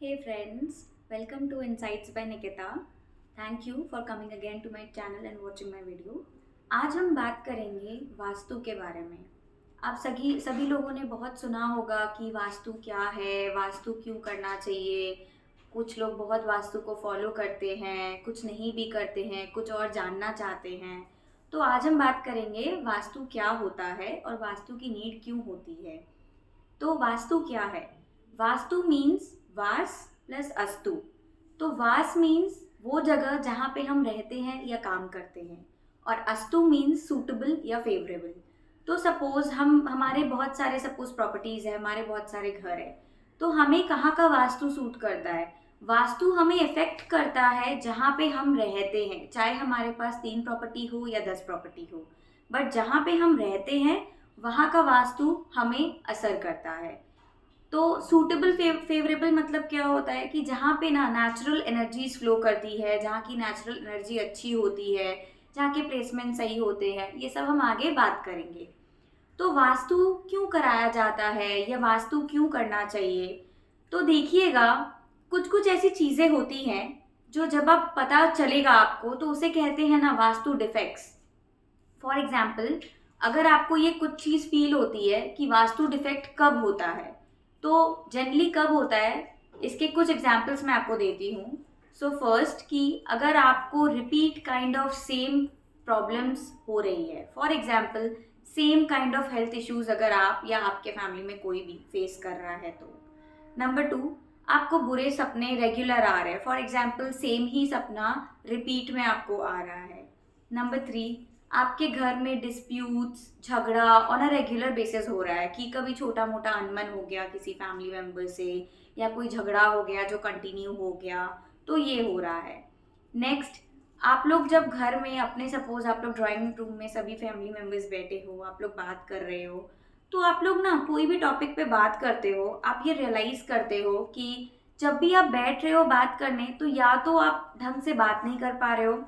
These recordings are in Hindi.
Hey friends, welcome to Insights by Nikita. Thank you for coming again to my channel and watching my video. आज हम बात करेंगे वास्तु के बारे में। आप सभी लोगों ने बहुत सुना होगा कि वास्तु क्या है, वास्तु क्यों करना चाहिए। कुछ लोग बहुत वास्तु को फॉलो करते हैं, कुछ नहीं भी करते हैं, कुछ और जानना चाहते हैं। तो आज हम बात करेंगे वास्तु क्या होता है और वास्तु की नीड क्यों होती है। तो वास्तु क्या है? वास्तु मीन्स वास प्लस अस्तु। तो वास मीन्स वो जगह जहाँ पे हम रहते हैं या काम करते हैं, और अस्तु मीन्स सूटेबल या फेवरेबल। तो सपोज हमारे बहुत सारे सपोज प्रॉपर्टीज है, हमारे बहुत सारे घर है, तो हमें कहाँ का वास्तु सूट करता है? वास्तु हमें इफेक्ट करता है जहाँ पे हम रहते हैं, चाहे हमारे पास 3 प्रॉपर्टी हो या 10 प्रॉपर्टी हो, बट जहाँ पे हम रहते हैं वहाँ का वास्तु हमें असर करता है। तो सूटेबल फेवरेबल मतलब क्या होता है कि जहाँ पे ना नेचुरल एनर्जीज फ्लो करती है, जहाँ की नेचुरल एनर्जी अच्छी होती है, जहाँ के प्लेसमेंट सही होते हैं, ये सब हम आगे बात करेंगे। तो वास्तु क्यों कराया जाता है या वास्तु क्यों करना चाहिए? तो देखिएगा, कुछ कुछ ऐसी चीज़ें होती हैं जो जब आप पता चलेगा आपको तो उसे कहते हैं ना वास्तु डिफेक्ट्स। फॉर एग्जाम्पल, अगर आपको ये कुछ चीज़ फील होती है कि वास्तु डिफेक्ट कब होता है, तो जनरली कब होता है, इसके कुछ एग्जाम्पल्स मैं आपको देती हूँ। सो फर्स्ट कि अगर आपको repeat kind of same problems हो रही है, for example same kind of health issues अगर आप या आपके फैमिली में कोई भी फेस कर रहा है तो। नंबर 2, आपको बुरे सपने रेगुलर आ रहे हैं, फॉर एग्जाम्पल सेम ही सपना रिपीट में आपको आ रहा है। नंबर 3, आपके घर में डिस्प्यूट्स झगड़ा ऑन अ रेगुलर बेसिस हो रहा है कि कभी छोटा मोटा अनबन हो गया किसी फैमिली मेम्बर से, या कोई झगड़ा हो गया जो कंटिन्यू हो गया, तो ये हो रहा है। नेक्स्ट, आप लोग जब घर में अपने सपोज आप लोग ड्राइंग रूम में सभी फैमिली मेम्बर्स बैठे हो, आप लोग बात कर रहे हो, तो आप लोग ना कोई भी टॉपिक पे बात करते हो, आप ये रियलाइज करते हो कि जब भी आप बैठ रहे हो बात करने, तो या तो आप ढंग से बात नहीं कर पा रहे हो,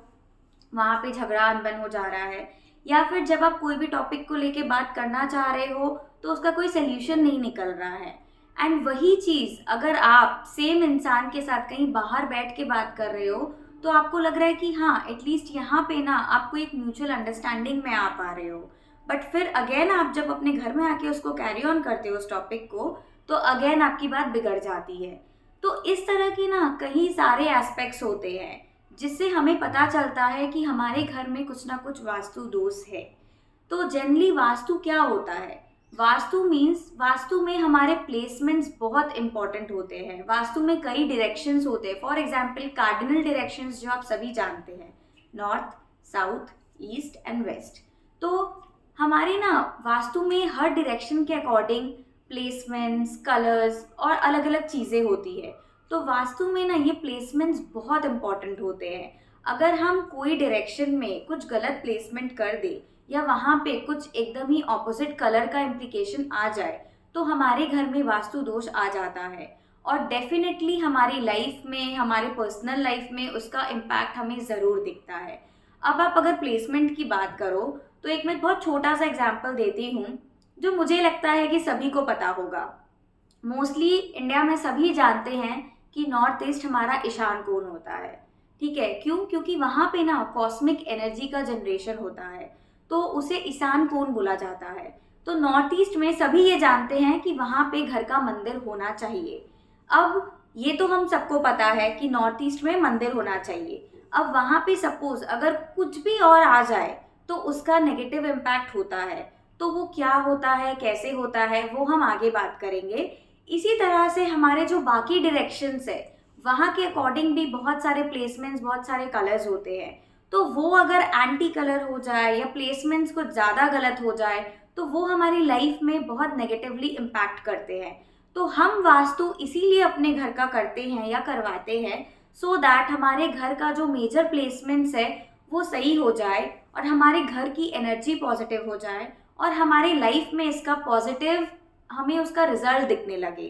वहाँ पे झगड़ा अनबन हो जा रहा है, या फिर जब आप कोई भी टॉपिक को लेके बात करना चाह रहे हो तो उसका कोई सोल्यूशन नहीं निकल रहा है। एंड वही चीज़ अगर आप सेम इंसान के साथ कहीं बाहर बैठ के बात कर रहे हो, तो आपको लग रहा है कि हाँ एटलीस्ट यहाँ पे ना आपको एक म्यूचुअल अंडरस्टैंडिंग में आ पा रहे हो। बट फिर अगेन आप जब अपने घर में आके उसको कैरी ऑन करते हो उस टॉपिक को, तो अगेन आपकी बात बिगड़ जाती है। तो इस तरह की ना कई सारे एस्पेक्ट्स होते हैं जिससे हमें पता चलता है कि हमारे घर में कुछ ना कुछ वास्तु दोष है। तो जनरली वास्तु क्या होता है? वास्तु मीन्स वास्तु में हमारे प्लेसमेंट्स बहुत इंपॉर्टेंट होते हैं। वास्तु में कई डायरेक्शंस होते हैं, फॉर एग्जांपल कार्डिनल डायरेक्शंस जो आप सभी जानते हैं, north, south, east and west. तो हमारे ना वास्तु में हर डायरेक्शन के अकॉर्डिंग प्लेसमेंट्स, कलर्स और अलग अलग चीज़ें होती है। तो वास्तु में ना ये प्लेसमेंट्स बहुत इंपॉर्टेंट होते हैं। अगर हम कोई डायरेक्शन में कुछ गलत प्लेसमेंट कर दे या वहाँ पे कुछ एकदम ही ऑपोजिट कलर का इम्प्लीकेशन आ जाए, तो हमारे घर में वास्तु दोष आ जाता है, और डेफिनेटली हमारी लाइफ में, हमारे पर्सनल लाइफ में उसका इम्पैक्ट हमें ज़रूर दिखता है। अब आप अगर प्लेसमेंट की बात करो तो एक मैं बहुत छोटा सा एग्जाम्पल देती हूँ जो मुझे लगता है कि सभी को पता होगा। मोस्टली इंडिया में सभी जानते हैं कि नॉर्थ ईस्ट हमारा ईशान कोण होता है। ठीक है, क्यों? क्योंकि वहाँ पे ना कॉस्मिक एनर्जी का जनरेशन होता है, तो उसे ईशान कोण बोला जाता है। तो नॉर्थ ईस्ट में सभी ये जानते हैं कि वहाँ पे घर का मंदिर होना चाहिए। अब ये तो हम सबको पता है कि नॉर्थ ईस्ट में मंदिर होना चाहिए। अब वहाँ पे सपोज अगर कुछ भी और आ जाए तो उसका नेगेटिव इम्पैक्ट होता है। तो वो क्या होता है, कैसे होता है, वो हम आगे बात करेंगे। इसी तरह से हमारे जो बाकी डायरेक्शंस है वहाँ के अकॉर्डिंग भी बहुत सारे प्लेसमेंट्स, बहुत सारे कलर्स होते हैं। तो वो अगर एंटी कलर हो जाए या प्लेसमेंट्स कुछ ज़्यादा गलत हो जाए तो वो हमारी लाइफ में बहुत नेगेटिवली इम्पैक्ट करते हैं। तो हम वास्तु इसीलिए अपने घर का करते हैं या करवाते हैं, सो दैट हमारे घर का जो मेजर प्लेसमेंट्स है वो सही हो जाए और हमारे घर की एनर्जी पॉजिटिव हो जाए और हमारी लाइफ में इसका पॉजिटिव हमें उसका रिजल्ट दिखने लगे।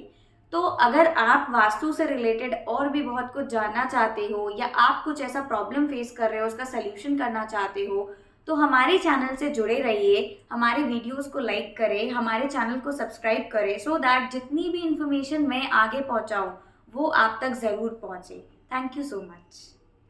तो अगर आप वास्तु से रिलेटेड और भी बहुत कुछ जानना चाहते हो या आप कुछ ऐसा प्रॉब्लम फेस कर रहे हो, उसका सल्यूशन करना चाहते हो, तो हमारे चैनल से जुड़े रहिए, हमारे वीडियोस को लाइक करें, हमारे चैनल को सब्सक्राइब करें, सो दैट जितनी भी इंफॉर्मेशन मैं आगे पहुंचाऊं वो आप तक ज़रूर पहुँचे। Thank you so much.